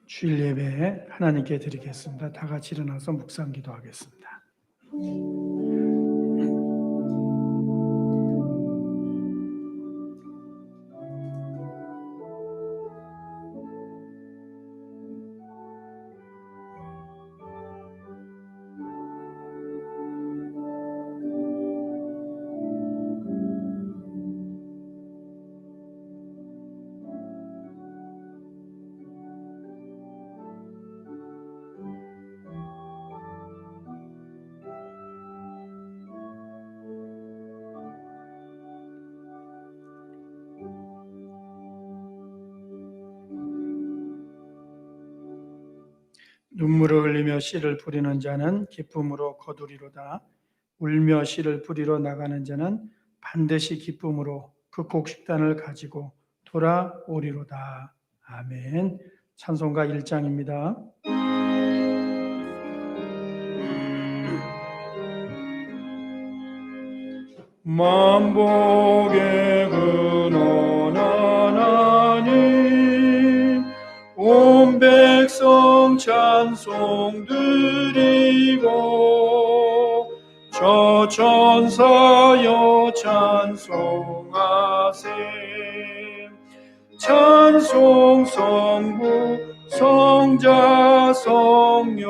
주일 예배 하나님께 드리겠습니다. 다 같이 일어나서 묵상 기도하겠습니다. 눈물을 흘리며 씨를 뿌리는 자는 기쁨으로 거두리로다. 울며 씨를 뿌리러 나가는 자는 반드시 기쁨으로 그 곡식단을 가지고 돌아오리로다. 아멘. 찬송가 1장입니다. 만복의 근원한 하나님 온 백성 찬송 드리고 저 천사여 찬송하세 찬송 성부 성자 성령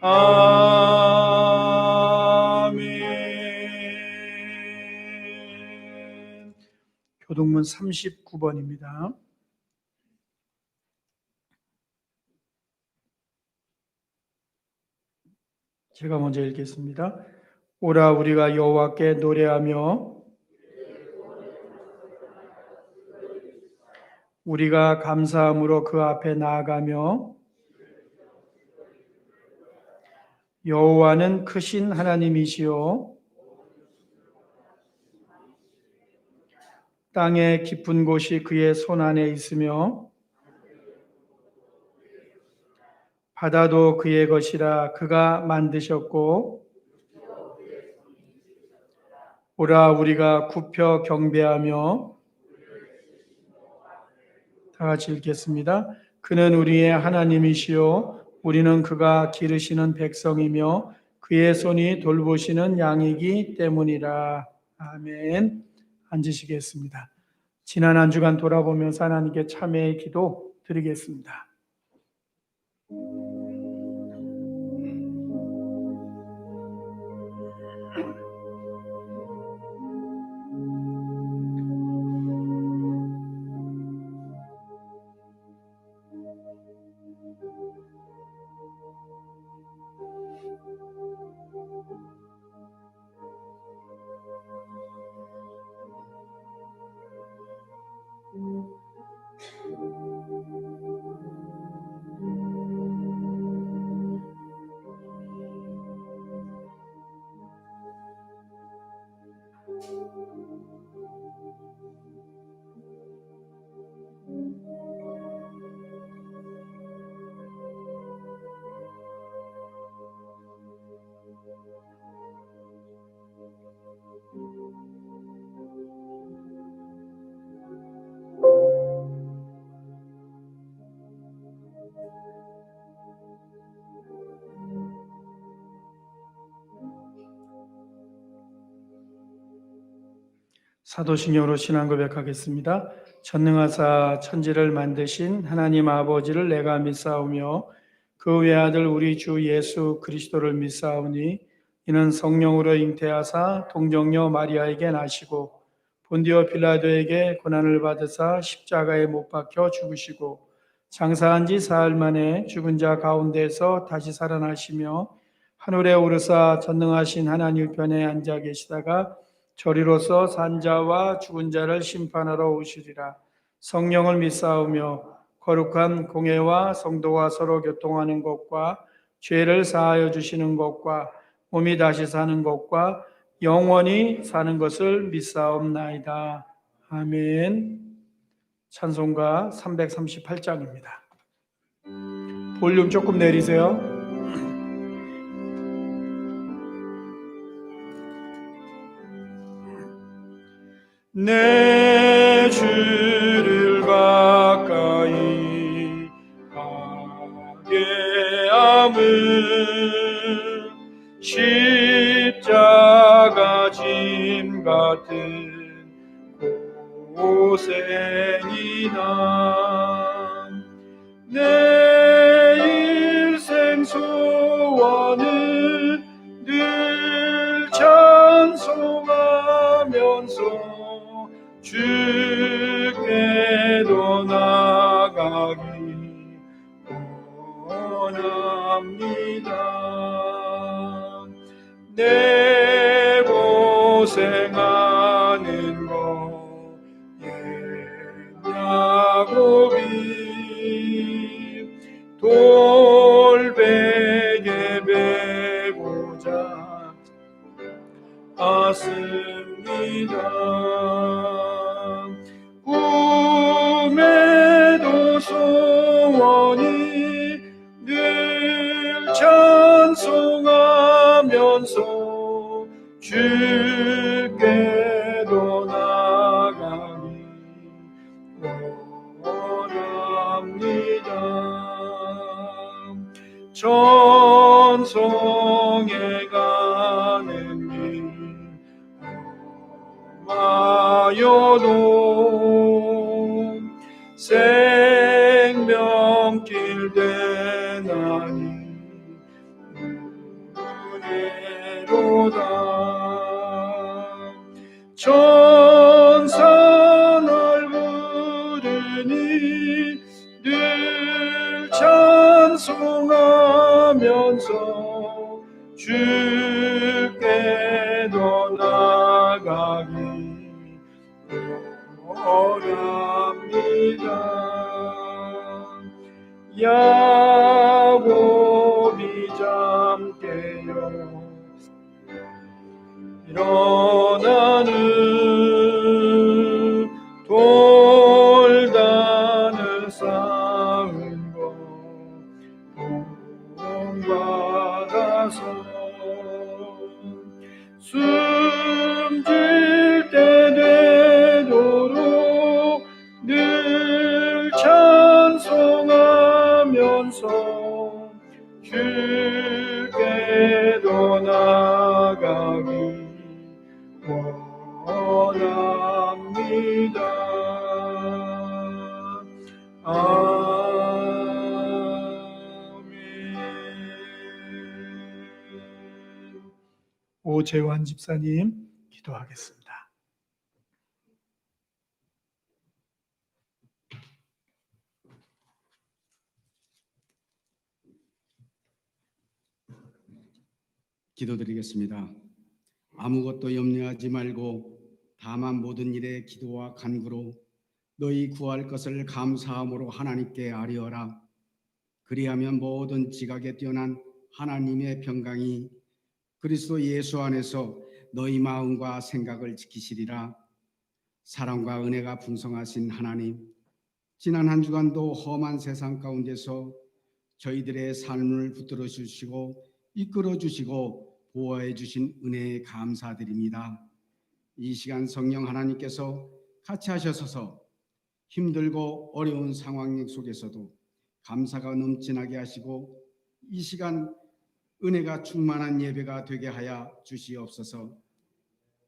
아멘. 교동문 39번입니다. 제가 먼저 읽겠습니다. 오라 우리가 여호와께 노래하며 우리가 감사함으로 그 앞에 나아가며 여호와는 크신 하나님이시요 땅의 깊은 곳이 그의 손 안에 있으며 바다도 그의 것이라 그가 만드셨고 오라 우리가 굽혀 경배하며 다 같이 읽겠습니다. 그는 우리의 하나님이시요 우리는 그가 기르시는 백성이며 그의 손이 돌보시는 양이기 때문이라. 아멘. 앉으시겠습니다. 지난 한 주간 돌아보면서 하나님께 참회의 기도 드리겠습니다. 사도신경으로 신앙 고백하겠습니다. 전능하사 천지를 만드신 하나님 아버지를 내가 믿사오며 그 외아들 우리 주 예수 그리스도를 믿사오니 이는 성령으로 잉태하사 동정녀 마리아에게 나시고 본디오 빌라도에게 고난을 받으사 십자가에 못 박혀 죽으시고 장사한 지 사흘 만에 죽은 자 가운데서 다시 살아나시며 하늘에 오르사 전능하신 하나님 편에 앉아 계시다가 저리로서 산자와 죽은 자를 심판하러 오시리라. 성령을 믿사오며 거룩한 공회와 성도와 서로 교통하는 것과 죄를 사하여 주시는 것과 몸이 다시 사는 것과 영원히 사는 것을 믿사옵나이다. 아멘. 찬송가 338장입니다. 볼륨 조금 내리세요. 내 주를 가까이 십자가 짐 같은 고생이나 내 일생 소원을 늘 찬송하면서 주께로 나가기 원합니다. 내 고생하는 거 야곱이 돌베개 베고자 하습니다. 꿈에도 소원이 늘 찬송하면서 주께로 나가기 원합니다. 천성에 가는 길 마여도 생명길 되나니 은혜로다. 천사 날 부르니 늘 찬송하면서 주께로 나가기 원합니다. 야곱이 잠깨요 일어나는 돌단을 쌓은 것 본받아서 숨질 때 되도록 늘 찬송하면서 주께로 나가기 원합니다. 아멘. 오재환 집사님 기도하겠습니다. 기도드리겠습니다. 아무것도 염려하지 말고 다만 모든 일에 기도와 간구로 너희 구할 것을 감사함으로 하나님께 아뢰어라. 그리하면 모든 지각에 뛰어난 하나님의 평강이 그리스도 예수 안에서 너희 마음과 생각을 지키시리라. 사랑과 은혜가 풍성하신 하나님, 지난 한 주간도 험한 세상 가운데서 저희들의 삶을 붙들어 주시고 이끌어 주시고 보호해 주신 은혜에 감사드립니다. 이 시간 성령 하나님께서 같이 하셔서 힘들고 어려운 상황 속에서도 감사가 넘치나게 하시고 이 시간 은혜가 충만한 예배가 되게 하여 주시옵소서.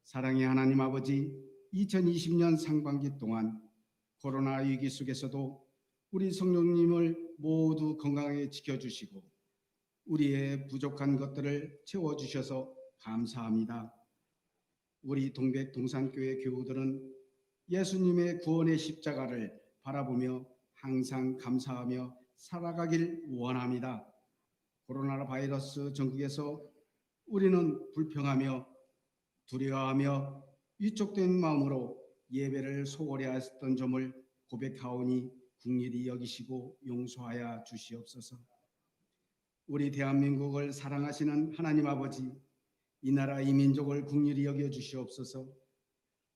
사랑의 하나님 아버지, 2020년 상반기 동안 코로나 위기 속에서도 우리 성령님을 모두 건강하게 지켜주시고 우리의 부족한 것들을 채워주셔서 감사합니다. 우리 동백 동산교회 교우들은 예수님의 구원의 십자가를 바라보며 항상 감사하며 살아가길 원합니다. 코로나 바이러스 전국에서 우리는 불평하며 두려워하며 위축된 마음으로 예배를 소홀히 했던 점을 고백하오니 긍휼히 여기시고 용서하여 주시옵소서. 우리 대한민국을 사랑하시는 하나님 아버지, 이 나라 이 민족을 긍휼히 여겨 주시옵소서.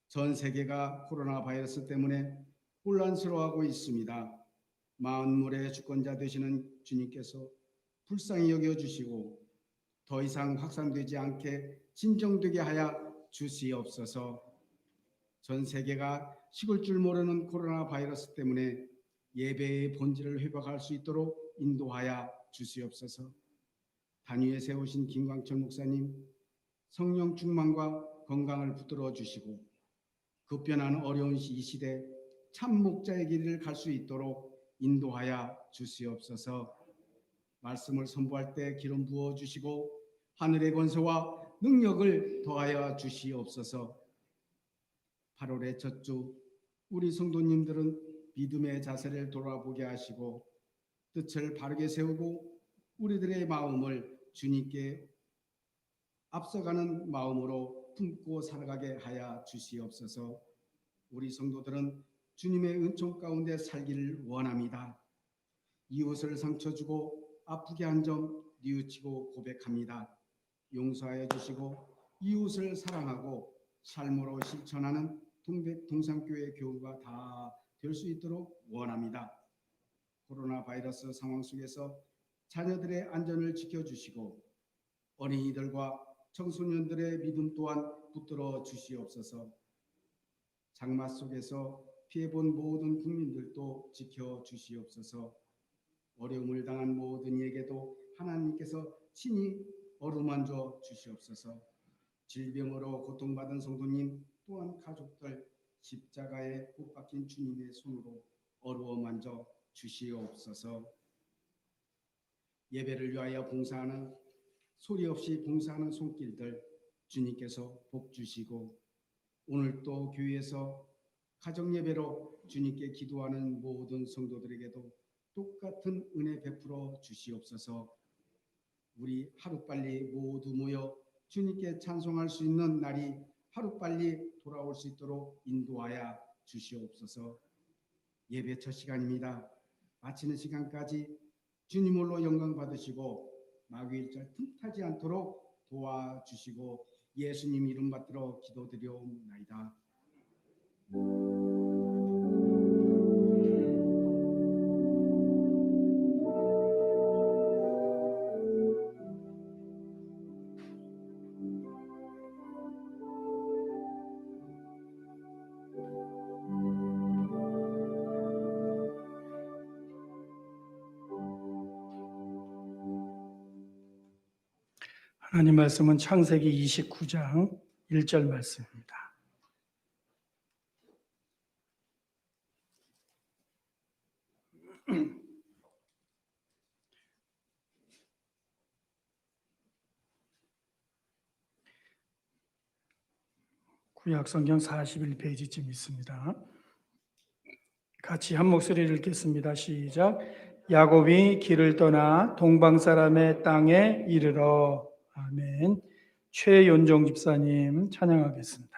전 세계가 코로나 바이러스 때문에 혼란스러워하고 있습니다. 만물의 주권자 되시는 주님께서 불쌍히 여겨 주시고 더 이상 확산되지 않게 진정되게 하여 주시옵소서. 전 세계가 식을 줄 모르는 코로나 바이러스 때문에 예배의 본질을 회복할 수 있도록 인도하여 주시옵소서. 단위에 세우신 김광철 목사님, 성령 충만과 건강을 붙들어 주시고 급변하는 어려운 이 시대 참 목자의 길을 갈 수 있도록 인도하여 주시옵소서. 말씀을 선포할 때 기름 부어 주시고 하늘의 권세와 능력을 더하여 주시옵소서. 8월의 첫 주 우리 성도님들은 믿음의 자세를 돌아보게 하시고 뜻을 바르게 세우고 우리들의 마음을 주님께 앞서가는 마음으로 품고 살아가게 하여 주시옵소서. 우리 성도들은 주님의 은총 가운데 살기를 원합니다. 이웃을 상처 주고 아프게 한 점 뉘우치고 고백합니다. 용서하여 주시고 이웃을 사랑하고 삶으로 실천하는 동산교회 교우가 다 될 수 있도록 원합니다. 코로나 바이러스 상황 속에서 자녀들의 안전을 지켜주시고 어린이들과 청소년들의 믿음 또한 붙들어 주시옵소서. 장마 속에서 피해본 모든 국민들도 지켜주시옵소서. 어려움을 당한 모든 이에게도 하나님께서 친히 어루만져 주시옵소서. 질병으로 고통받은 성도님 또한 가족들 십자가에 못 박힌 주님의 손으로 어루어 만져 주시옵소서. 예배를 위하여 봉사하는 소리 없이 봉사하는 손길들 주님께서 복 주시고 오늘 또 교회에서 가정 예배로 주님께 기도하는 모든 성도들에게도 똑같은 은혜 베풀어 주시옵소서. 우리 하루빨리 모두 모여 주님께 찬송할 수 있는 날이 하루빨리 돌아올 수 있도록 인도하여 주시옵소서. 예배 첫 시간입니다. 마치는 시간까지 주님 홀로 영광 받으시고 마귀일절 틈타지 않도록 도와주시고 예수님 이름 받들어 기도드려옵나이다. 하나님 말씀은 창세기 29장 1절 말씀입니다. 구약성경 41페이지쯤 있습니다. 같이 한 목소리를 읽겠습니다. 시작. 야곱이 길을 떠나 동방 사람의 땅에 이르러. 아멘. 최연종 집사님 찬양하겠습니다.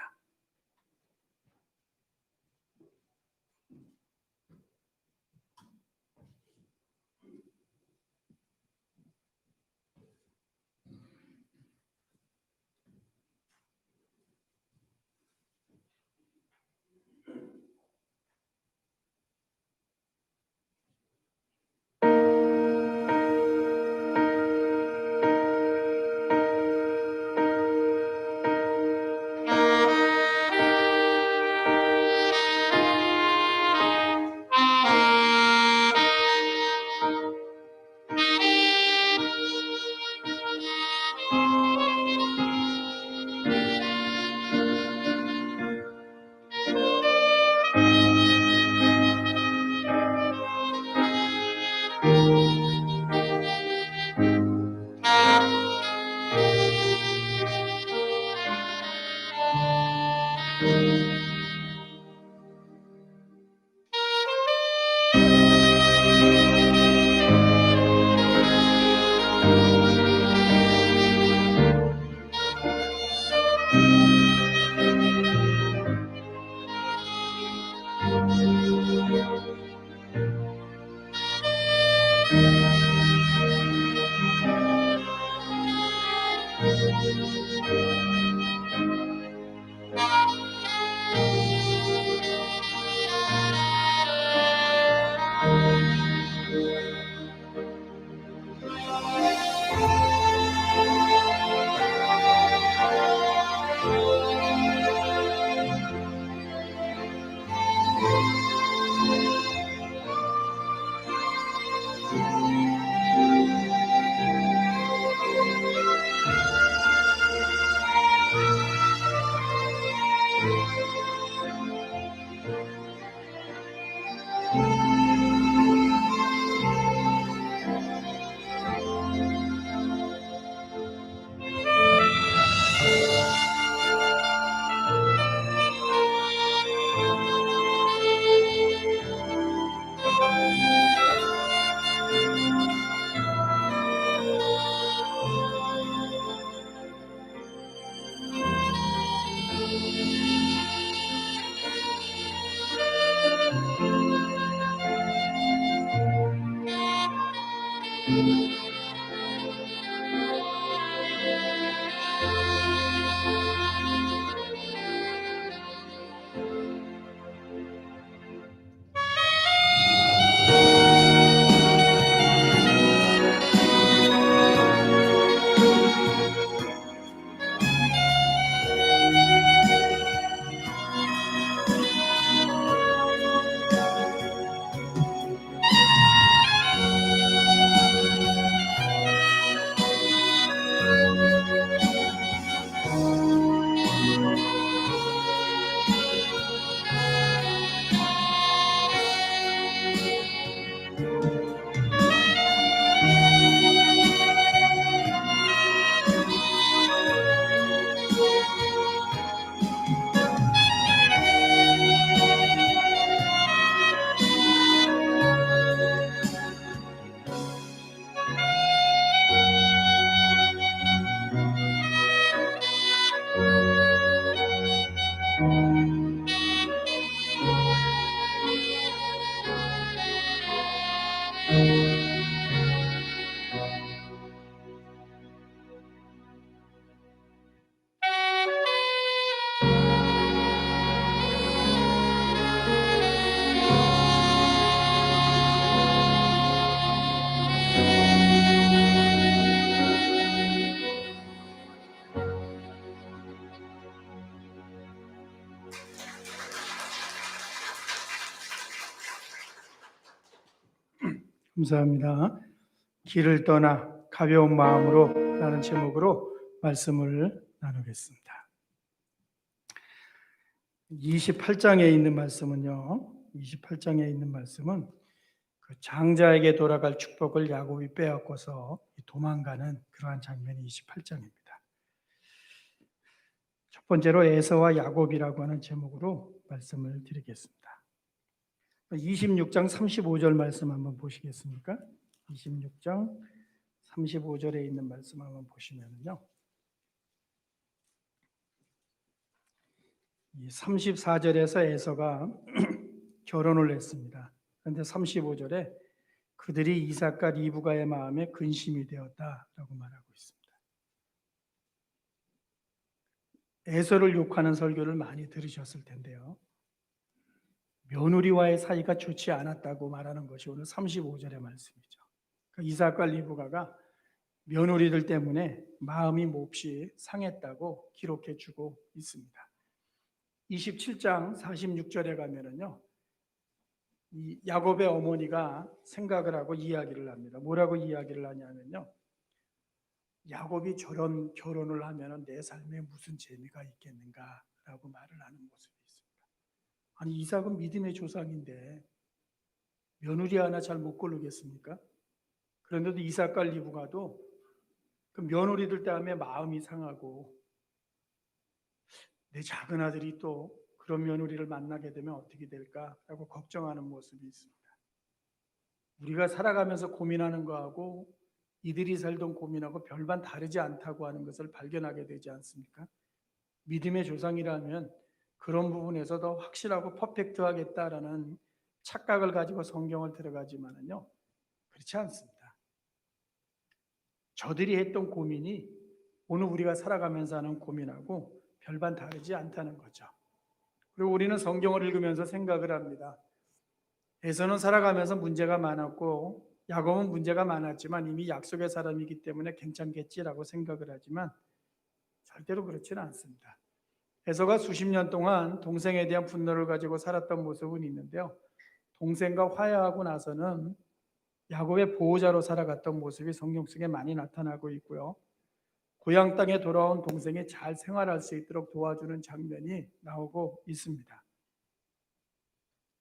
감사합니다. 길을 떠나 가벼운 마음으로 라는 제목으로 말씀을 나누겠습니다. 28장에 있는 말씀은요. 28장에 있는 말씀은 그 장자에게 돌아갈 축복을 야곱이 빼앗고서 도망가는 그러한 장면이 28장입니다. 첫 번째로 에서와 야곱이라고 하는 제목으로 말씀을 드리겠습니다. 26장 35절 말씀 한번 보시겠습니까? 26장 35절에 있는 말씀 한번 보시면요. 이 34절에서 에서가 결혼을 했습니다. 그런데 35절에 그들이 이삭과 리브가의 마음에 근심이 되었다라고 말하고 있습니다. 에서를 욕하는 설교를 많이 들으셨을 텐데요. 며느리와의 사이가 좋지 않았다고 말하는 것이 오늘 35절의 말씀이죠. 이삭과 리브가가 며느리들 때문에 마음이 몹시 상했다고 기록해 주고 있습니다. 27장 46절에 가면은요, 이 야곱의 어머니가 생각을 하고 이야기를 합니다. 뭐라고 이야기를 하냐면요, 야곱이 저런 결혼을 하면은 내 삶에 무슨 재미가 있겠는가라고 말을 하는 모습이 있습니다. 아니, 이삭은 믿음의 조상인데 며느리 하나 잘 못 고르겠습니까? 그런데도 이삭과 리브가도 그 며느리들 때문에 마음이 상하고 내 작은 아들이 또 그런 며느리를 만나게 되면 어떻게 될까라고 걱정하는 모습이 있습니다. 우리가 살아가면서 고민하는 거하고 이들이 살던 고민하고 별반 다르지 않다고 하는 것을 발견하게 되지 않습니까? 믿음의 조상이라면 그런 부분에서 더 확실하고 퍼펙트하겠다라는 착각을 가지고 성경을 들어가지만은요, 그렇지 않습니다. 저들이 했던 고민이 오늘 우리가 살아가면서 하는 고민하고 별반 다르지 않다는 거죠. 그리고 우리는 성경을 읽으면서 생각을 합니다. 에서는 살아가면서 문제가 많았고 야곱은 문제가 많았지만 이미 약속의 사람이기 때문에 괜찮겠지라고 생각을 하지만 절대로 그렇지는 않습니다. 에서가 수십 년 동안 동생에 대한 분노를 가지고 살았던 모습은 있는데요. 동생과 화해하고 나서는 야곱의 보호자로 살아갔던 모습이 성경 속에 많이 나타나고 있고요. 고향 땅에 돌아온 동생이 잘 생활할 수 있도록 도와주는 장면이 나오고 있습니다.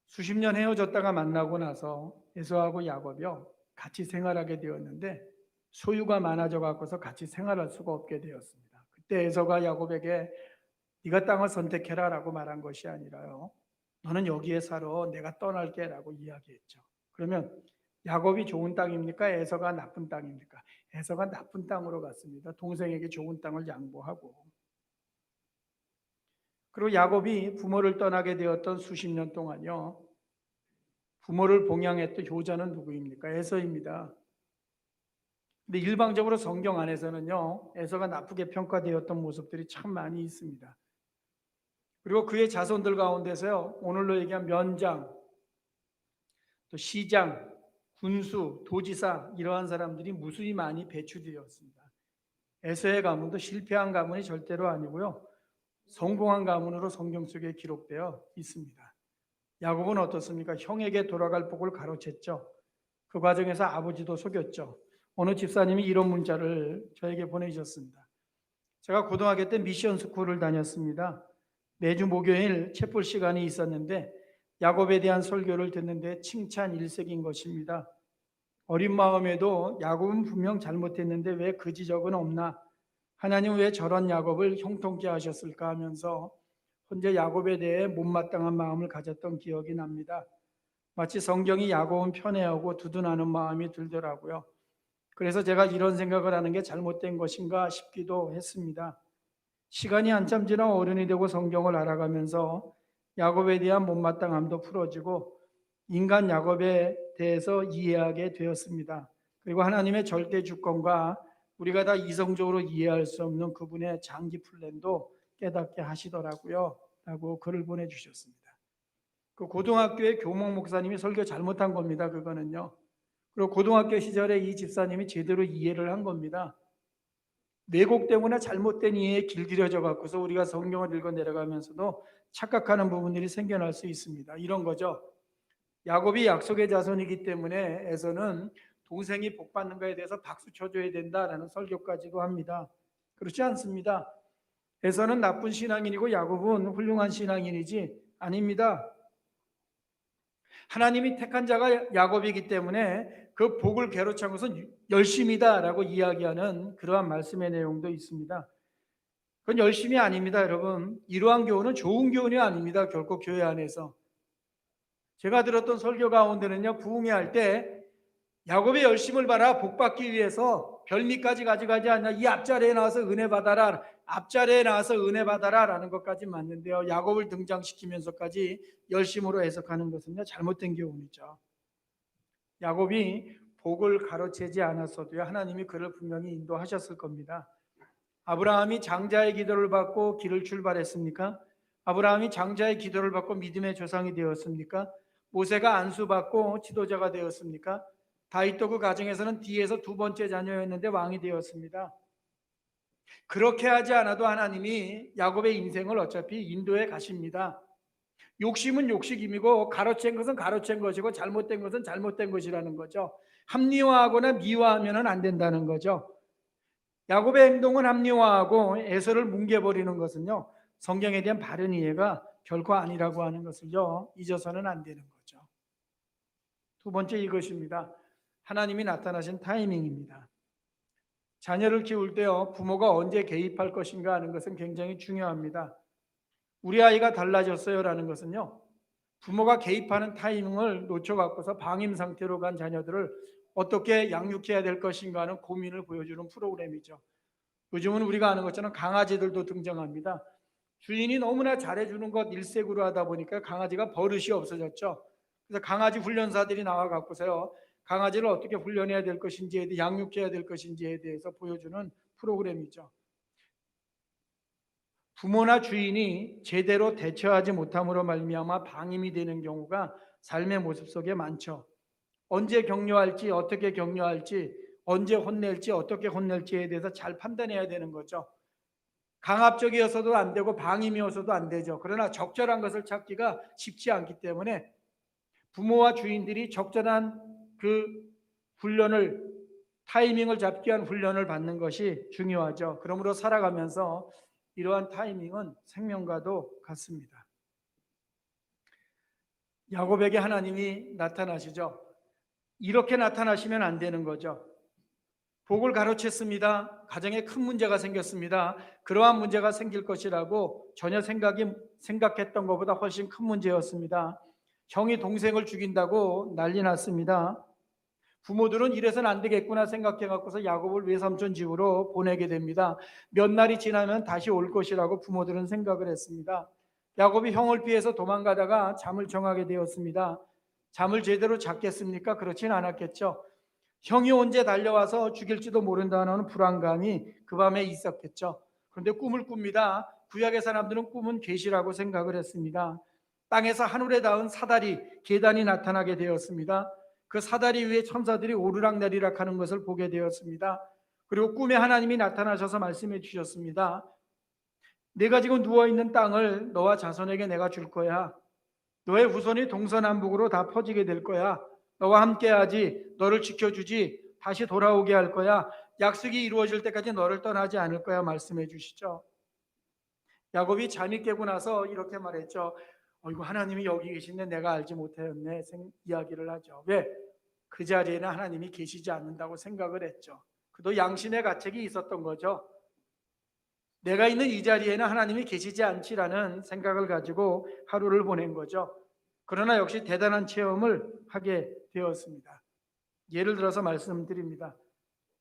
수십 년 헤어졌다가 만나고 나서 에서하고 야곱이요, 같이 생활하게 되었는데 소유가 많아져 갖고서 같이 생활할 수가 없게 되었습니다. 그때 에서가 야곱에게 네가 땅을 선택해라 라고 말한 것이 아니라요, 너는 여기에 살아, 내가 떠날게 라고 이야기했죠. 그러면 야곱이 좋은 땅입니까? 에서가 나쁜 땅입니까? 에서가 나쁜 땅으로 갔습니다. 동생에게 좋은 땅을 양보하고. 그리고 야곱이 부모를 떠나게 되었던 수십 년 동안요, 부모를 봉양했던 효자는 누구입니까? 에서입니다. 근데 일방적으로 성경 안에서는요, 에서가 나쁘게 평가되었던 모습들이 참 많이 있습니다. 그리고 그의 자손들 가운데서요, 오늘로 얘기한 면장, 또 시장, 군수, 도지사 이러한 사람들이 무수히 많이 배출되었습니다. 에서의 가문도 실패한 가문이 절대로 아니고요, 성공한 가문으로 성경 속에 기록되어 있습니다. 야곱은 어떻습니까? 형에게 돌아갈 복을 가로챘죠. 그 과정에서 아버지도 속였죠. 어느 집사님이 이런 문자를 저에게 보내주셨습니다. 제가 고등학교 때 미션 스쿨을 다녔습니다. 매주 목요일 채플 시간이 있었는데 야곱에 대한 설교를 듣는데 칭찬 일색인 것입니다. 어린 마음에도 야곱은 분명 잘못했는데 왜 그 지적은 없나? 하나님 왜 저런 야곱을 형통케 하셨을까 하면서 혼자 야곱에 대해 못마땅한 마음을 가졌던 기억이 납니다. 마치 성경이 야곱은 편애하고 두둔하는 마음이 들더라고요. 그래서 제가 이런 생각을 하는 게 잘못된 것인가 싶기도 했습니다. 시간이 한참 지나 어른이 되고 성경을 알아가면서 야곱에 대한 못마땅함도 풀어지고 인간 야곱에 대해서 이해하게 되었습니다. 그리고 하나님의 절대 주권과 우리가 다 이성적으로 이해할 수 없는 그분의 장기 플랜도 깨닫게 하시더라고요. 라고 글을 보내주셨습니다. 그 고등학교의 교목 목사님이 설교 잘못한 겁니다. 그거는요. 그리고 고등학교 시절에 이 집사님이 제대로 이해를 한 겁니다. 왜곡 때문에 잘못된 이해에 길들여져 갖고서 우리가 성경을 읽어 내려가면서도 착각하는 부분들이 생겨날 수 있습니다. 이런 거죠. 야곱이 약속의 자손이기 때문에 에서는 동생이 복 받는 것에 대해서 박수 쳐줘야 된다라는 설교까지도 합니다. 그렇지 않습니다. 에서는 나쁜 신앙인이고 야곱은 훌륭한 신앙인이지 아닙니다. 하나님이 택한 자가 야곱이기 때문에 그 복을 괴로찬 것은 열심이다라고 이야기하는 그러한 말씀의 내용도 있습니다. 그건 열심이 아닙니다, 여러분. 이러한 교훈은 좋은 교훈이 아닙니다. 결코 교회 안에서. 제가 들었던 설교 가운데는요, 부흥회 때 야곱의 열심을 봐라, 복 받기 위해서 별미까지 가져가지 않냐, 이 앞자리에 나와서 은혜 받아라, 앞자리에 나와서 은혜 받아라 라는 것까지 맞는데요, 야곱을 등장시키면서까지 열심으로 해석하는 것은요, 잘못된 교훈이죠. 야곱이 복을 가로채지 않았어도요, 하나님이 그를 분명히 인도하셨을 겁니다. 아브라함이 장자의 기도를 받고 길을 출발했습니까? 아브라함이 장자의 기도를 받고 믿음의 조상이 되었습니까? 모세가 안수받고 지도자가 되었습니까? 다윗도 그 가정에서는 뒤에서 두 번째 자녀였는데 왕이 되었습니다. 그렇게 하지 않아도 하나님이 야곱의 인생을 어차피 인도해 가십니다. 욕심은 욕심이고 가로챈 것은 가로챈 것이고 잘못된 것은 잘못된 것이라는 거죠. 합리화하거나 미화하면 안 된다는 거죠. 야곱의 행동은 합리화하고 에서를 뭉개버리는 것은요, 성경에 대한 바른 이해가 결코 아니라고 하는 것을요, 잊어서는 안 되는 거죠. 두 번째 이것입니다. 하나님이 나타나신 타이밍입니다. 자녀를 키울 때요, 부모가 언제 개입할 것인가 하는 것은 굉장히 중요합니다. 우리 아이가 달라졌어요 라는 것은요, 부모가 개입하는 타이밍을 놓쳐갖고서 방임 상태로 간 자녀들을 어떻게 양육해야 될 것인가 하는 고민을 보여주는 프로그램이죠. 요즘은 우리가 아는 것처럼 강아지들도 등장합니다. 주인이 너무나 잘해주는 것 일색으로 하다 보니까 강아지가 버릇이 없어졌죠. 그래서 강아지 훈련사들이 나와갖고서요, 강아지를 어떻게 훈련해야 될 것인지에 대해, 양육해야 될 것인지에 대해서 보여주는 프로그램이죠. 부모나 주인이 제대로 대처하지 못함으로 말미암아 방임이 되는 경우가 삶의 모습 속에 많죠. 언제 격려할지, 어떻게 격려할지, 언제 혼낼지, 어떻게 혼낼지에 대해서 잘 판단해야 되는 거죠. 강압적이어서도 안 되고 방임이어서도 안 되죠. 그러나 적절한 것을 찾기가 쉽지 않기 때문에 부모와 주인들이 적절한 그 훈련을, 타이밍을 잡기 위한 훈련을 받는 것이 중요하죠. 그러므로 살아가면서 이러한 타이밍은 생명과도 같습니다. 야곱에게 하나님이 나타나시죠. 이렇게 나타나시면 안 되는 거죠. 복을 가로챘습니다. 가정에 큰 문제가 생겼습니다. 그러한 문제가 생길 것이라고 전혀 생각했던 것보다 훨씬 큰 문제였습니다. 형이 동생을 죽인다고 난리 났습니다. 부모들은 이래서는 안 되겠구나 생각해 갖고서 야곱을 외삼촌 집으로 보내게 됩니다. 몇 날이 지나면 다시 올 것이라고 부모들은 생각을 했습니다. 야곱이 형을 피해서 도망가다가 잠을 청하게 되었습니다. 잠을 제대로 잤겠습니까? 그렇진 않았겠죠. 형이 언제 달려와서 죽일지도 모른다는 불안감이 그 밤에 있었겠죠. 그런데 꿈을 꿉니다. 구약의 사람들은 꿈은 계시라고 생각을 했습니다. 땅에서 하늘에 닿은 사다리, 계단이 나타나게 되었습니다. 그 사다리 위에 천사들이 오르락내리락 하는 것을 보게 되었습니다. 그리고 꿈에 하나님이 나타나셔서 말씀해 주셨습니다. 내가 지금 누워있는 땅을 너와 자손에게 내가 줄 거야. 너의 후손이 동서남북으로 다 퍼지게 될 거야. 너와 함께하지, 너를 지켜주지, 다시 돌아오게 할 거야. 약속이 이루어질 때까지 너를 떠나지 않을 거야 말씀해 주시죠. 야곱이 잠이 깨고 나서 이렇게 말했죠. 어이구, 하나님이 여기 계신데 내가 알지 못하였네 이야기를 하죠. 왜? 그 자리에는 하나님이 계시지 않는다고 생각을 했죠. 그도 양심의 가책이 있었던 거죠. 내가 있는 이 자리에는 하나님이 계시지 않지라는 생각을 가지고 하루를 보낸 거죠. 그러나 역시 대단한 체험을 하게 되었습니다. 예를 들어서 말씀드립니다.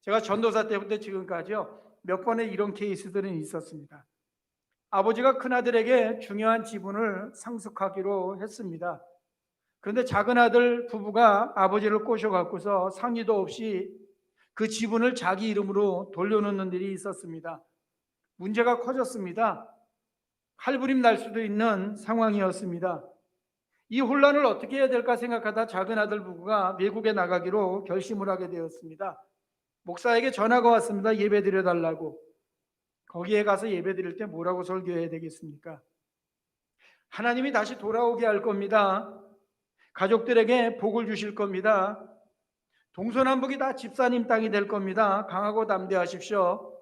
제가 전도사 때부터 지금까지요, 몇 번의 이런 케이스들은 있었습니다. 아버지가 큰아들에게 중요한 지분을 상속하기로 했습니다. 그런데 작은 아들 부부가 아버지를 꼬셔갖고서 상의도 없이 그 지분을 자기 이름으로 돌려놓는 일이 있었습니다. 문제가 커졌습니다. 칼부림 날 수도 있는 상황이었습니다. 이 혼란을 어떻게 해야 될까 생각하다 작은 아들 부부가 외국에 나가기로 결심을 하게 되었습니다. 목사에게 전화가 왔습니다. 예배 드려달라고. 거기에 가서 예배 드릴 때 뭐라고 설교해야 되겠습니까? 하나님이 다시 돌아오게 할 겁니다. 가족들에게 복을 주실 겁니다. 동서남북이 다 집사님 땅이 될 겁니다. 강하고 담대하십시오.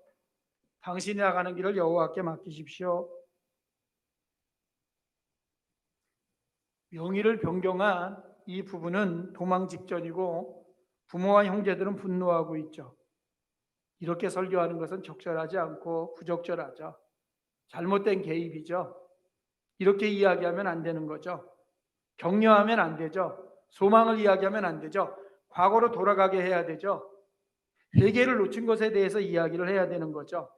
당신이 나가는 길을 여호와께 맡기십시오. 명의를 변경한 이 부부는 도망 직전이고 부모와 형제들은 분노하고 있죠. 이렇게 설교하는 것은 적절하지 않고 부적절하죠. 잘못된 개입이죠. 이렇게 이야기하면 안 되는 거죠. 격려하면 안 되죠. 소망을 이야기하면 안 되죠. 과거로 돌아가게 해야 되죠. 회개를 놓친 것에 대해서 이야기를 해야 되는 거죠.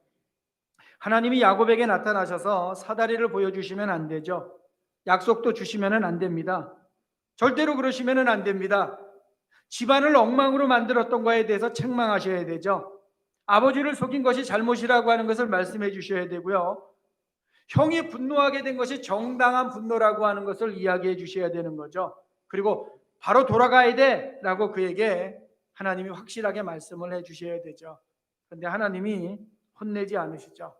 하나님이 야곱에게 나타나셔서 사다리를 보여주시면 안 되죠. 약속도 주시면 안 됩니다. 절대로 그러시면 안 됩니다. 집안을 엉망으로 만들었던 거에 대해서 책망하셔야 되죠. 아버지를 속인 것이 잘못이라고 하는 것을 말씀해 주셔야 되고요. 형이 분노하게 된 것이 정당한 분노라고 하는 것을 이야기해 주셔야 되는 거죠. 그리고 바로 돌아가야 돼 라고 그에게 하나님이 확실하게 말씀을 해 주셔야 되죠. 그런데 하나님이 혼내지 않으시죠.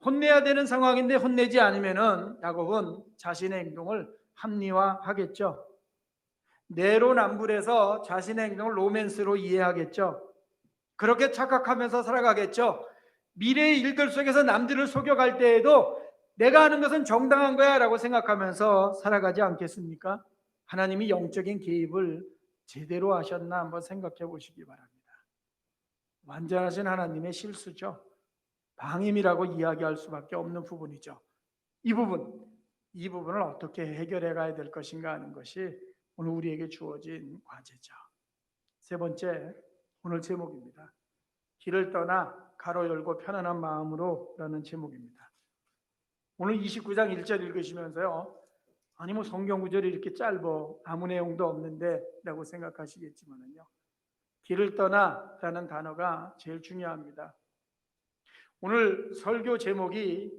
혼내야 되는 상황인데 혼내지 않으면은 야곱은 자신의 행동을 합리화하겠죠. 내로남불해서 자신의 행동을 로맨스로 이해하겠죠. 그렇게 착각하면서 살아가겠죠. 미래의 일들 속에서 남들을 속여갈 때에도 내가 하는 것은 정당한 거야 라고 생각하면서 살아가지 않겠습니까? 하나님이 영적인 개입을 제대로 하셨나 한번 생각해 보시기 바랍니다. 완전하신 하나님의 실수죠. 방임이라고 이야기할 수밖에 없는 부분이죠. 이 부분을 어떻게 해결해 가야 될 것인가 하는 것이 오늘 우리에게 주어진 과제죠. 세 번째, 오늘 제목입니다. 길을 떠나 가로 열고 편안한 마음으로 라는 제목입니다. 오늘 29장 1절 읽으시면서요, 아니 뭐 성경 구절이 이렇게 짧어 아무 내용도 없는데 라고 생각하시겠지만요, 길을 떠나 라는 단어가 제일 중요합니다. 오늘 설교 제목이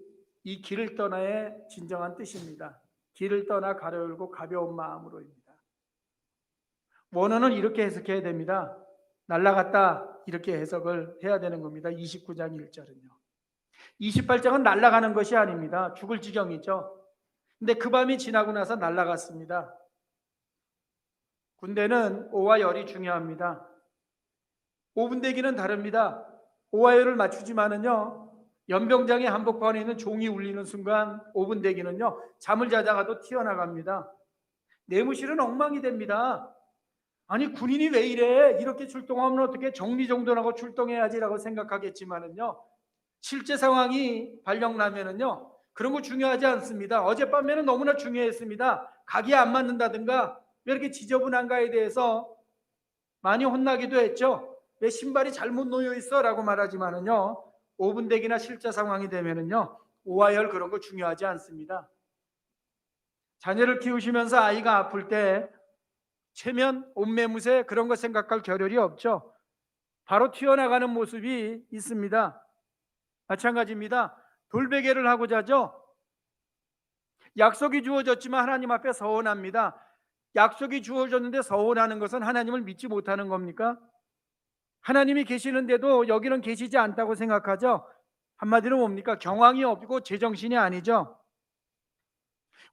이 길을 떠나의 진정한 뜻입니다. 길을 떠나 가로 열고 가벼운 마음으로입니다. 원어는 이렇게 해석해야 됩니다. 날아갔다 이렇게 해석을 해야 되는 겁니다. 29장 1절은요. 28장은 날아가는 것이 아닙니다. 죽을 지경이죠. 근데 그 밤이 지나고 나서 날아갔습니다. 군대는 오와 열이 중요합니다. 5분 대기는 다릅니다. 오와 열을 맞추지만은요, 연병장의 한복판에 있는 종이 울리는 순간 5분 대기는요, 잠을 자다가도 튀어나갑니다. 내무실은 엉망이 됩니다. 아니 군인이 왜 이래? 이렇게 출동하면 어떻게 정리정돈하고 출동해야지라고 생각하겠지만은요, 실제 상황이 발령나면은요, 그런 거 중요하지 않습니다. 어젯밤에는 너무나 중요했습니다. 각이 안 맞는다든가 왜 이렇게 지저분한가에 대해서 많이 혼나기도 했죠. 왜 신발이 잘못 놓여 있어? 라고 말하지만은요, 5분 대기나 실제 상황이 되면은요, 오와 열 그런 거 중요하지 않습니다. 자녀를 키우시면서 아이가 아플 때 체면, 옷매무새 그런 거 생각할 겨를이 없죠. 바로 튀어나가는 모습이 있습니다. 마찬가지입니다. 돌베개를 하고 자죠. 약속이 주어졌지만 하나님 앞에 서운합니다. 약속이 주어졌는데 서운하는 것은 하나님을 믿지 못하는 겁니까? 하나님이 계시는데도 여기는 계시지 않다고 생각하죠. 한마디로 뭡니까? 경황이 없고 제정신이 아니죠.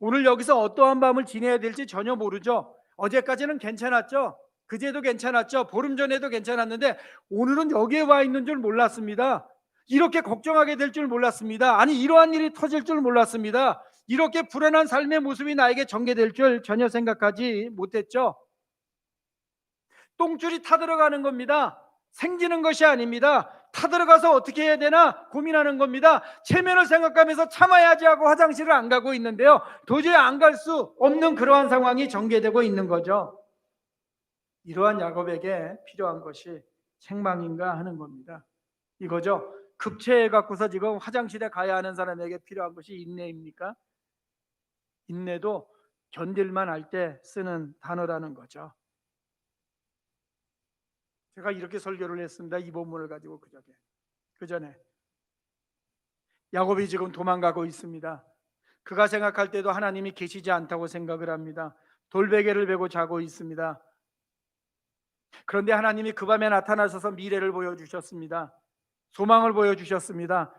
오늘 여기서 어떠한 밤을 지내야 될지 전혀 모르죠. 어제까지는 괜찮았죠. 그제도 괜찮았죠. 보름 전에도 괜찮았는데 오늘은 여기에 와 있는 줄 몰랐습니다. 이렇게 걱정하게 될 줄 몰랐습니다. 아니 이러한 일이 터질 줄 몰랐습니다. 이렇게 불안한 삶의 모습이 나에게 전개될 줄 전혀 생각하지 못했죠. 똥줄이 타들어가는 겁니다. 생기는 것이 아닙니다. 타들어가서 어떻게 해야 되나 고민하는 겁니다. 체면을 생각하면서 참아야지 하고 화장실을 안 가고 있는데요, 도저히 안 갈 수 없는 그러한 상황이 전개되고 있는 거죠. 이러한 야곱에게 필요한 것이 책망인가 하는 겁니다. 이거죠. 급체해 갖고서 지금 화장실에 가야 하는 사람에게 필요한 것이 인내입니까? 인내도 견딜만 할 때 쓰는 단어라는 거죠. 제가 이렇게 설교를 했습니다. 이 본문을 가지고 그 전에 야곱이 지금 도망가고 있습니다. 그가 생각할 때도 하나님이 계시지 않다고 생각을 합니다. 돌베개를 베고 자고 있습니다. 그런데 하나님이 그 밤에 나타나셔서 미래를 보여주셨습니다. 소망을 보여주셨습니다.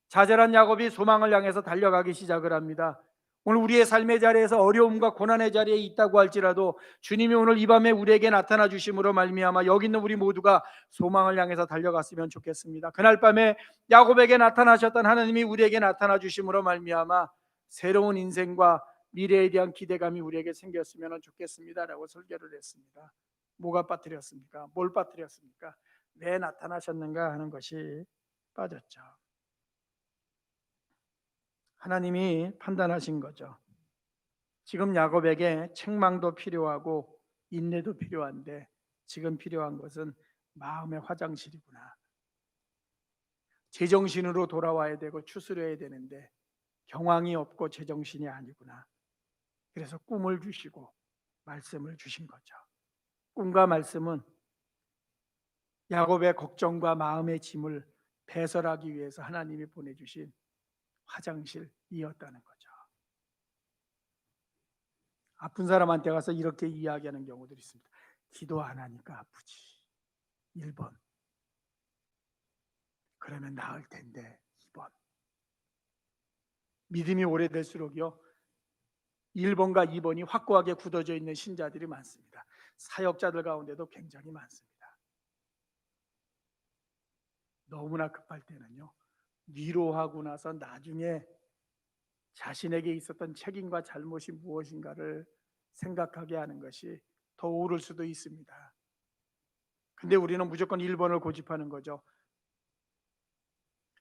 자잘한 야곱이 소망을 향해서 달려가기 시작을 합니다. 오늘 우리의 삶의 자리에서 어려움과 고난의 자리에 있다고 할지라도 주님이 오늘 이 밤에 우리에게 나타나 주심으로 말미암아 여기 있는 우리 모두가 소망을 향해서 달려갔으면 좋겠습니다. 그날 밤에 야곱에게 나타나셨던 하나님이 우리에게 나타나 주심으로 말미암아 새로운 인생과 미래에 대한 기대감이 우리에게 생겼으면 좋겠습니다라고 설교를 했습니다. 뭐가 빠뜨렸습니까? 뭘 빠뜨렸습니까? 왜 나타나셨는가 하는 것이 빠졌죠. 하나님이 판단하신 거죠. 지금 야곱에게 책망도 필요하고 인내도 필요한데 지금 필요한 것은 마음의 화장실이구나. 제정신으로 돌아와야 되고 추스려야 되는데 경황이 없고 제정신이 아니구나. 그래서 꿈을 주시고 말씀을 주신 거죠. 꿈과 말씀은 야곱의 걱정과 마음의 짐을 배설하기 위해서 하나님이 보내주신 화장실이었다는 거죠. 아픈 사람한테 가서 이렇게 이야기하는 경우들이 있습니다. 기도 안 하니까 아프지. 1번. 그러면 나을 텐데 2번. 믿음이 오래될수록요 1번과 2번이 확고하게 굳어져 있는 신자들이 많습니다. 사역자들 가운데도 굉장히 많습니다. 너무나 급할 때는요 위로하고 나서 나중에 자신에게 있었던 책임과 잘못이 무엇인가를 생각하게 하는 것이 더 옳을 수도 있습니다. 근데 우리는 무조건 1번을 고집하는 거죠.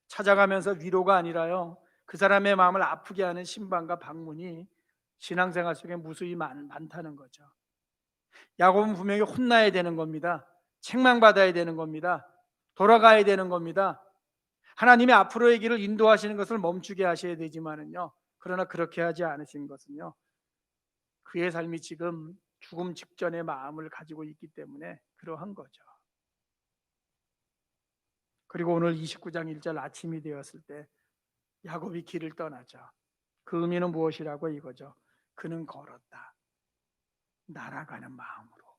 찾아가면서 위로가 아니라요 그 사람의 마음을 아프게 하는 신방과 방문이 신앙생활 속에 무수히 많다는 거죠. 야곱은 분명히 혼나야 되는 겁니다. 책망받아야 되는 겁니다. 돌아가야 되는 겁니다. 하나님이 앞으로의 길을 인도하시는 것을 멈추게 하셔야 되지만은요 그러나 그렇게 하지 않으신 것은요 그의 삶이 지금 죽음 직전의 마음을 가지고 있기 때문에 그러한 거죠. 그리고 오늘 29장 1절 아침이 되었을 때 야곱이 길을 떠나죠. 그 의미는 무엇이라고 이거죠. 그는 걸었다. 날아가는 마음으로.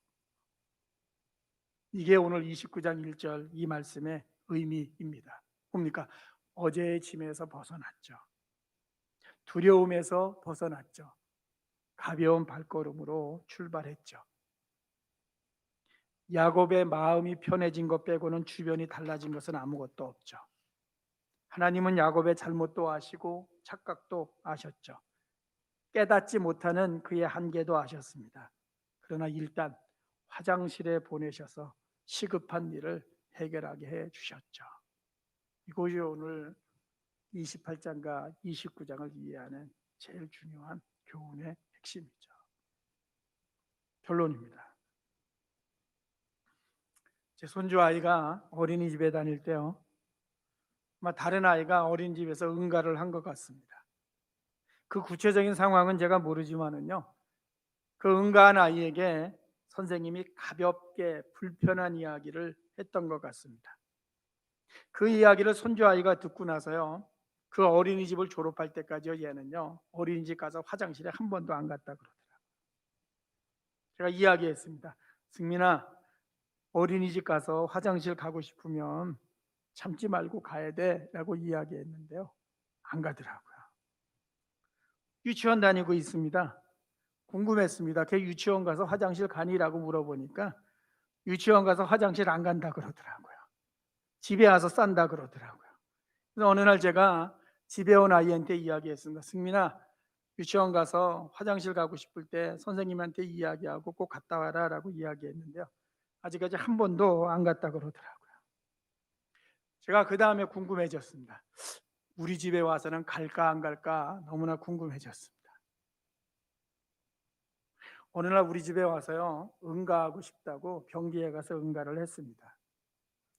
이게 오늘 29장 1절 이 말씀의 의미입니다. 뭡니까? 어제의 짐에서 벗어났죠. 두려움에서 벗어났죠. 가벼운 발걸음으로 출발했죠. 야곱의 마음이 편해진 것 빼고는 주변이 달라진 것은 아무것도 없죠. 하나님은 야곱의 잘못도 아시고 착각도 아셨죠. 깨닫지 못하는 그의 한계도 아셨습니다. 그러나 일단 화장실에 보내셔서 시급한 일을 해결하게 해 주셨죠. 이것이 오늘 28장과 29장을 이해하는 제일 중요한 교훈의 핵심이죠. 결론입니다. 제 손주 아이가 어린이집에 다닐 때요 다른 아이가 어린이집에서 응가를 한 것 같습니다. 그 구체적인 상황은 제가 모르지만은요 그 응가한 아이에게 선생님이 가볍게 불편한 이야기를 했던 것 같습니다. 그 이야기를 손주 아이가 듣고 나서요 그 어린이집을 졸업할 때까지요 얘는요 어린이집 가서 화장실에 한 번도 안 갔다 그러더라고요. 제가 이야기했습니다. 승민아, 어린이집 가서 화장실 가고 싶으면 참지 말고 가야 돼 라고 이야기했는데요 안 가더라고요. 유치원 다니고 있습니다. 궁금했습니다. 걔 유치원 가서 화장실 가니라고 물어보니까 유치원 가서 화장실 안 간다 그러더라고요. 집에 와서 싼다 그러더라고요. 그래서 어느 날 제가 집에 온 아이한테 이야기했습니다. 승민아, 유치원 가서 화장실 가고 싶을 때 선생님한테 이야기하고 꼭 갔다 와라 라고 이야기했는데요 아직까지 한 번도 안 갔다 그러더라고요. 제가 그 다음에 궁금해졌습니다. 우리 집에 와서는 갈까 안 갈까 너무나 궁금해졌습니다. 어느 날 우리 집에 와서요 응가하고 싶다고 경기에 가서 응가를 했습니다.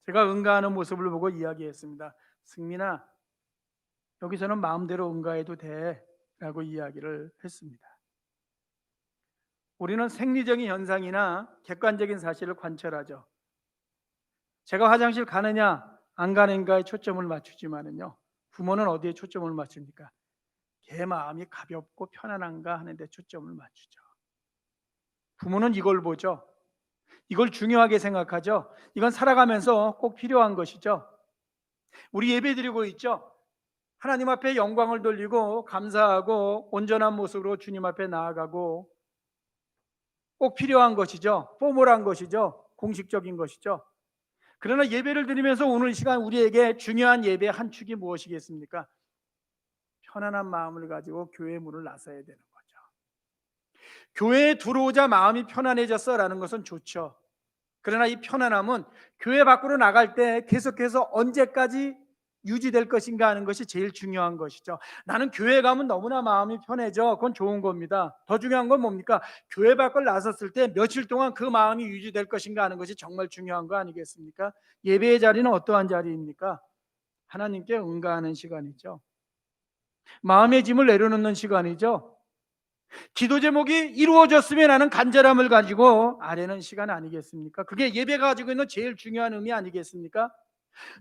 제가 응가하는 모습을 보고 이야기했습니다. 승민아, 여기서는 마음대로 응가해도 돼 라고 이야기를 했습니다. 우리는 생리적인 현상이나 객관적인 사실을 관철하죠. 제가 화장실 가느냐 안 가는가에 초점을 맞추지만은요 부모는 어디에 초점을 맞춥니까? 걔 마음이 가볍고 편안한가 하는 데 초점을 맞추죠. 부모는 이걸 보죠. 이걸 중요하게 생각하죠. 이건 살아가면서 꼭 필요한 것이죠. 우리 예배드리고 있죠. 하나님 앞에 영광을 돌리고 감사하고 온전한 모습으로 주님 앞에 나아가고 꼭 필요한 것이죠. 포멀한 것이죠. 공식적인 것이죠. 그러나 예배를 드리면서 오늘 이 시간 우리에게 중요한 예배의 한 축이 무엇이겠습니까? 편안한 마음을 가지고 교회 문을 나서야 되는 거죠. 교회에 들어오자 마음이 편안해졌어라는 것은 좋죠. 그러나 이 편안함은 교회 밖으로 나갈 때 계속해서 언제까지 유지될 것인가 하는 것이 제일 중요한 것이죠. 나는 교회 가면 너무나 마음이 편해져. 그건 좋은 겁니다. 더 중요한 건 뭡니까? 교회 밖을 나섰을 때 며칠 동안 그 마음이 유지될 것인가 하는 것이 정말 중요한 거 아니겠습니까? 예배의 자리는 어떠한 자리입니까? 하나님께 응가하는 시간이죠. 마음의 짐을 내려놓는 시간이죠. 기도 제목이 이루어졌으면 하는 간절함을 가지고 아뢰는 시간 아니겠습니까? 그게 예배가 가지고 있는 제일 중요한 의미 아니겠습니까?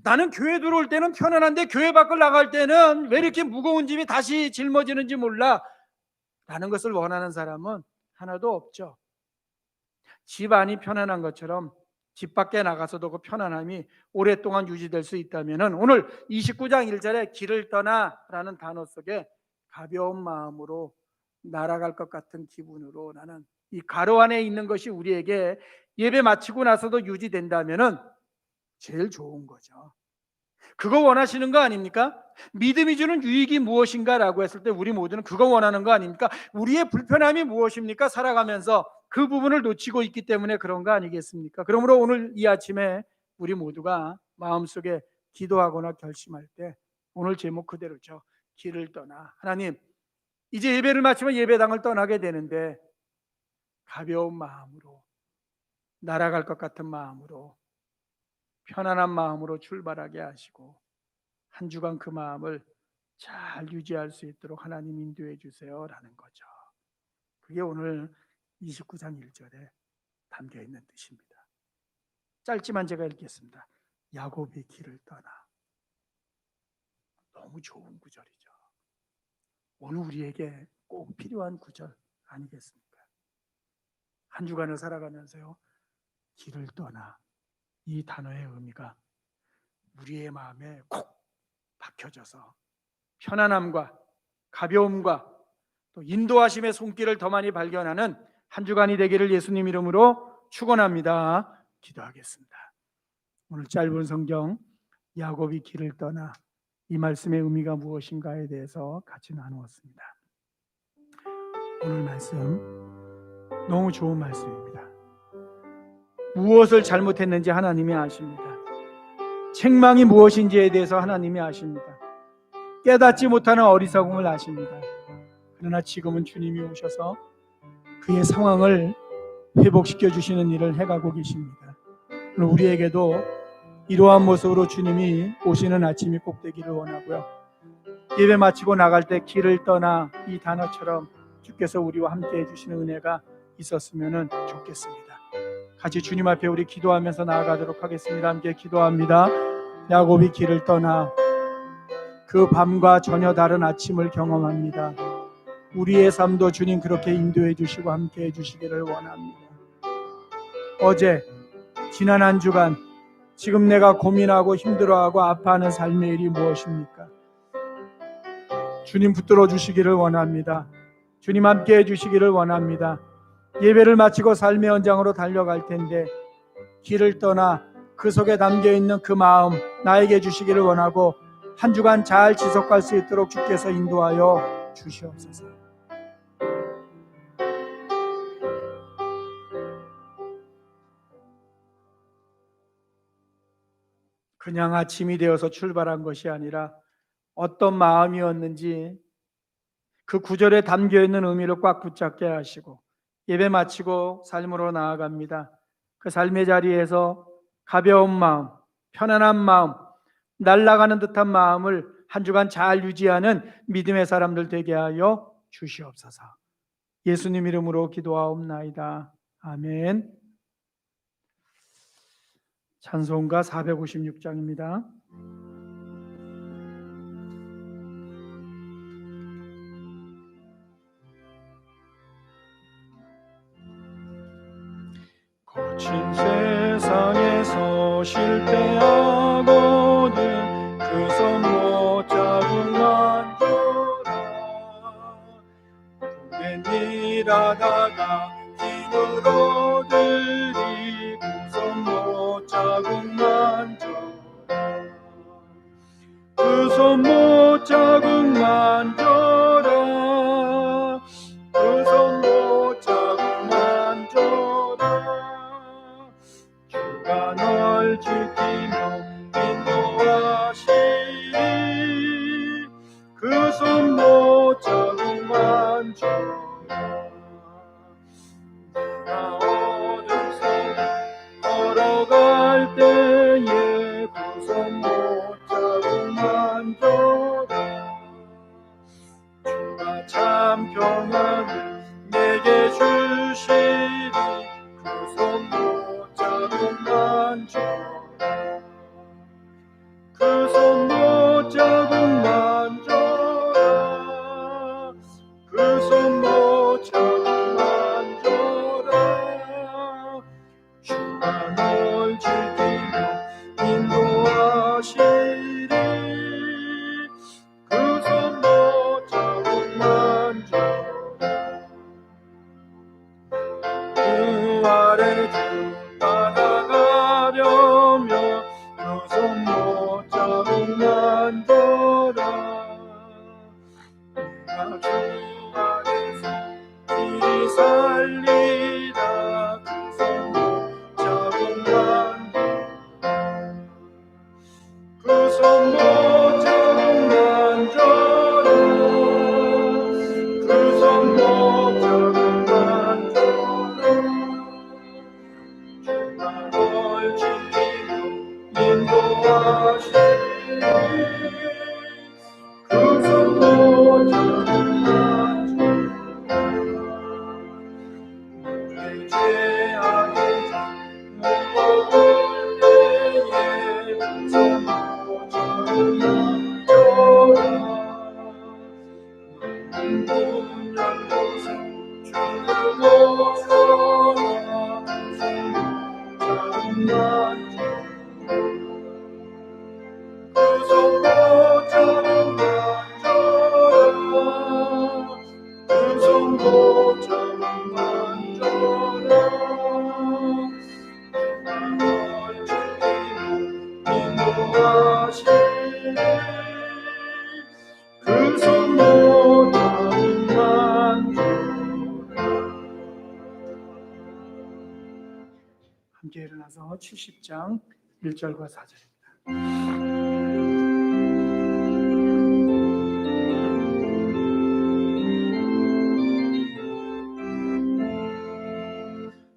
나는 교회 들어올 때는 편안한데 교회 밖을 나갈 때는 왜 이렇게 무거운 짐이 다시 짊어지는지 몰라 라는 것을 원하는 사람은 하나도 없죠. 집 안이 편안한 것처럼 집 밖에 나가서도 그 편안함이 오랫동안 유지될 수 있다면 오늘 29장 1절에 길을 떠나라는 단어 속에 가벼운 마음으로 날아갈 것 같은 기분으로 나는 이 가로 안에 있는 것이 우리에게 예배 마치고 나서도 유지된다면 제일 좋은 거죠. 그거 원하시는 거 아닙니까? 믿음이 주는 유익이 무엇인가라고 했을 때 우리 모두는 그거 원하는 거 아닙니까? 우리의 불편함이 무엇입니까? 살아가면서 그 부분을 놓치고 있기 때문에 그런 거 아니겠습니까? 그러므로 오늘 이 아침에 우리 모두가 마음속에 기도하거나 결심할 때 오늘 제목 그대로죠. 길을 떠나. 하나님, 이제 예배를 마치면 예배당을 떠나게 되는데 가벼운 마음으로 날아갈 것 같은 마음으로 편안한 마음으로 출발하게 하시고 한 주간 그 마음을 잘 유지할 수 있도록 하나님 인도해 주세요라는 거죠. 그게 오늘 29장 1절에 담겨 있는 뜻입니다. 짧지만 제가 읽겠습니다. 야곱이 길을 떠나. 너무 좋은 구절이죠. 오늘 우리에게 꼭 필요한 구절 아니겠습니까? 한 주간을 살아가면서요, 길을 떠나, 이 단어의 의미가 우리의 마음에 콕 박혀져서 편안함과 가벼움과 또 인도하심의 손길을 더 많이 발견하는 한 주간이 되기를 예수님 이름으로 축원합니다. 기도하겠습니다. 오늘 짧은 성경 야곱이 길을 떠나, 이 말씀의 의미가 무엇인가에 대해서 같이 나누었습니다. 오늘 말씀 너무 좋은 말씀입니다. 무엇을 잘못했는지 하나님이 아십니다. 책망이 무엇인지에 대해서 하나님이 아십니다. 깨닫지 못하는 어리석음을 아십니다. 그러나 지금은 주님이 오셔서 그의 상황을 회복시켜 주시는 일을 해가고 계십니다. 우리에게도 이러한 모습으로 주님이 오시는 아침이 꼭 되기를 원하고요. 예배 마치고 나갈 때 길을 떠나, 이 단어처럼 주께서 우리와 함께 해주시는 은혜가 있었으면 좋겠습니다. 같이 주님 앞에 우리 기도하면서 나아가도록 하겠습니다. 함께 기도합니다. 야곱이 길을 떠나 그 밤과 전혀 다른 아침을 경험합니다. 우리의 삶도 주님 그렇게 인도해 주시고 함께 해 주시기를 원합니다. 어제 지난 한 주간 지금 내가 고민하고 힘들어하고 아파하는 삶의 일이 무엇입니까? 주님 붙들어 주시기를 원합니다. 주님 함께 해 주시기를 원합니다. 예배를 마치고 삶의 현장으로 달려갈 텐데 길을 떠나 그 속에 담겨있는 그 마음 나에게 주시기를 원하고 한 주간 잘 지속할 수 있도록 주께서 인도하여 주시옵소서. 그냥 아침이 되어서 출발한 것이 아니라 어떤 마음이었는지 그 구절에 담겨있는 의미를 꽉 붙잡게 하시고 예배 마치고 삶으로 나아갑니다. 그 삶의 자리에서 가벼운 마음, 편안한 마음, 날아가는 듯한 마음을 한 주간 잘 유지하는 믿음의 사람들 되게 하여 주시옵소서. 예수님 이름으로 기도하옵나이다. 아멘. 찬송가 456장입니다. 거친 세상에서 실패하고는 그 손 못 잡은 나 일하다가 힘으로 들이고서 못 자국만 져라. 그 손 못 자국만 져라. 그 손 못 자국만 져라. 주가 널 지키며 인도하시리. 그 손 못 자국만 져라. 나 어둠 속에 걸어갈 때에 그 손 못 자국만 져라. 주가 참 평안을 내게 주시리. 그 손 못 자국만 져라. 그 손 못 자국만 져라. 그 손 못 자국만 져라. 주가 널 지키며 인도하시리. 그 손 못 자국만 져라. 그 아래 주 따라가려며 그 손 못 자국만 져라. 내가 주 안에서 길이 살리라. 그 손 못 자국만 져라. 그 손 못 자국만 져라. 그 손 못 자국만 져라. 주가 널 지키며 인도하시리. 그 손 못 자국만 져라. 내 죄악의 문 먹을 때에 그 손 못 자국만 져라. 문 열고서 주를 모셔라. 그 손 못 자국만 져라. 그 손 못 자국만 져라. 그 손 못 자국만 져라. 널 지키며 인도하시리. 그 손 못 자국만 져라. 함께 일어나서 70장 1절과 4절입니다.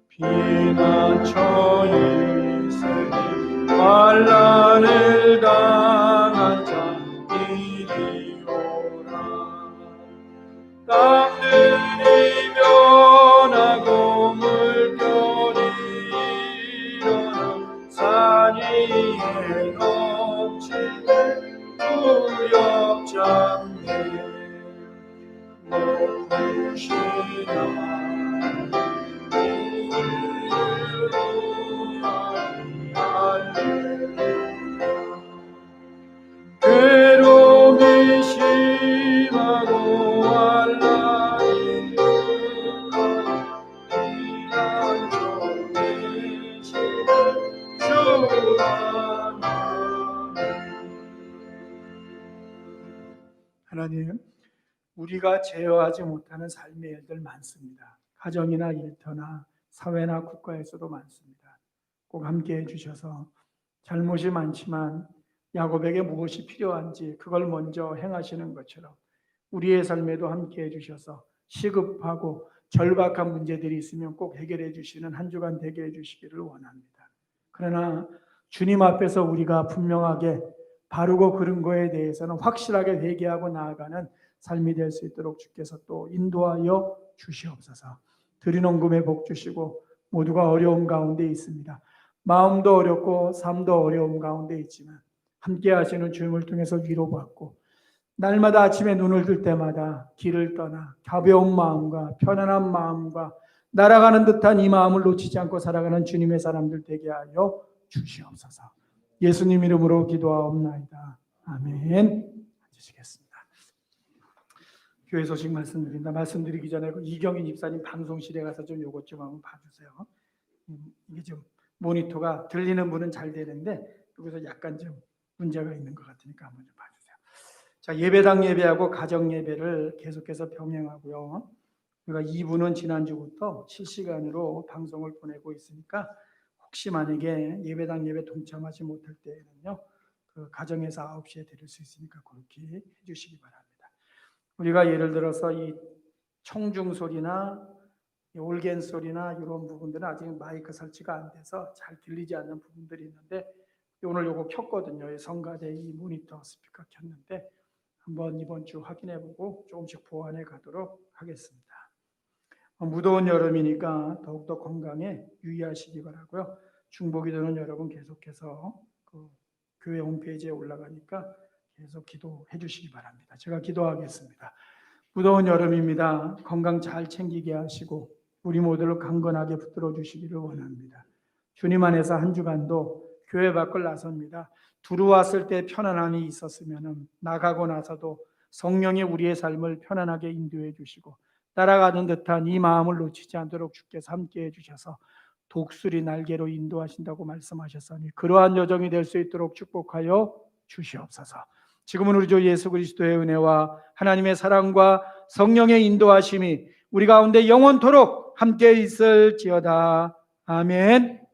피난처 있으니 환난을 당한 자 이리 오라. 땅들이 변하고 물결이 일어나 산 위에 넘치네. 구역 잡네. 높으시나 괴로움이 심하고 환난이 피난처 되시는 주 하나님, 우리가 제어하지 못하는 삶의 일들 많습니다. 가정이나 일터나 사회나 국가에서도 많습니다. 꼭 함께 해주셔서 잘못이 많지만 야곱에게 무엇이 필요한지 그걸 먼저 행하시는 것처럼 우리의 삶에도 함께 해주셔서 시급하고 절박한 문제들이 있으면 꼭 해결해 주시는 한 주간 되게 해주시기를 원합니다. 그러나 주님 앞에서 우리가 분명하게 바르고 그른 거에 대해서는 확실하게 회개하고 나아가는 삶이 될 수 있도록 주께서 또 인도하여 주시옵소서. 드리는 금에 복 주시고 모두가 어려움 가운데 있습니다. 마음도 어렵고 삶도 어려움 가운데 있지만 함께 하시는 주님을 통해서 위로받고 날마다 아침에 눈을 뜰 때마다 길을 떠나 가벼운 마음과 편안한 마음과 날아가는 듯한 이 마음을 놓치지 않고 살아가는 주님의 사람들 되게 하여 주시옵소서. 예수님 이름으로 기도하옵나이다. 아멘. 앉으시겠습니다. 교회 소식 말씀드린다. 말씀드리기 전에 그 이경인 집사님 방송실에 가서 좀 요것 좀 한번 봐주세요. 이게 좀 모니터가 들리는 분은 잘 되는데 여기서 약간 좀 문제가 있는 것 같으니까 한번 좀 봐주세요. 자, 예배당 예배하고 가정 예배를 계속해서 병행하고요. 우리가 2부는 지난주부터 실시간으로 방송을 보내고 있으니까 혹시 만약에 예배당 예배 동참하지 못할 때에는요, 그 가정에서 9시에 드릴 수 있으니까 그렇게 해주시기 바랍니다. 우리가 예를 들어서 이 청중 소리나 올겐 소리나 이런 부분들은 아직 마이크 설치가 안 돼서 잘 들리지 않는 부분들이 있는데 오늘 요거 켰거든요. 성가대 이 모니터 스피커 켰는데 한번 이번 주 확인해보고 조금씩 보완해 가도록 하겠습니다. 무더운 여름이니까 더욱더 건강에 유의하시기 바라고요. 중보기 도는 여러분 계속해서 그 교회 홈페이지에 올라가니까 계속 기도해 주시기 바랍니다. 제가 기도하겠습니다. 무더운 여름입니다. 건강 잘 챙기게 하시고 우리 모두를 강건하게 붙들어 주시기를 원합니다. 주님 안에서 한 주간도 교회 밖을 나섭니다. 들어왔을 때 편안함이 있었으면 나가고 나서도 성령이 우리의 삶을 편안하게 인도해 주시고 따라가는 듯한 이 마음을 놓치지 않도록 주께서 함께해 주셔서 독수리 날개로 인도하신다고 말씀하셨으니 그러한 여정이 될 수 있도록 축복하여 주시옵소서. 지금은 우리 주 예수 그리스도의 은혜와 하나님의 사랑과 성령의 인도하심이 우리 가운데 영원토록 함께 있을지어다. 아멘.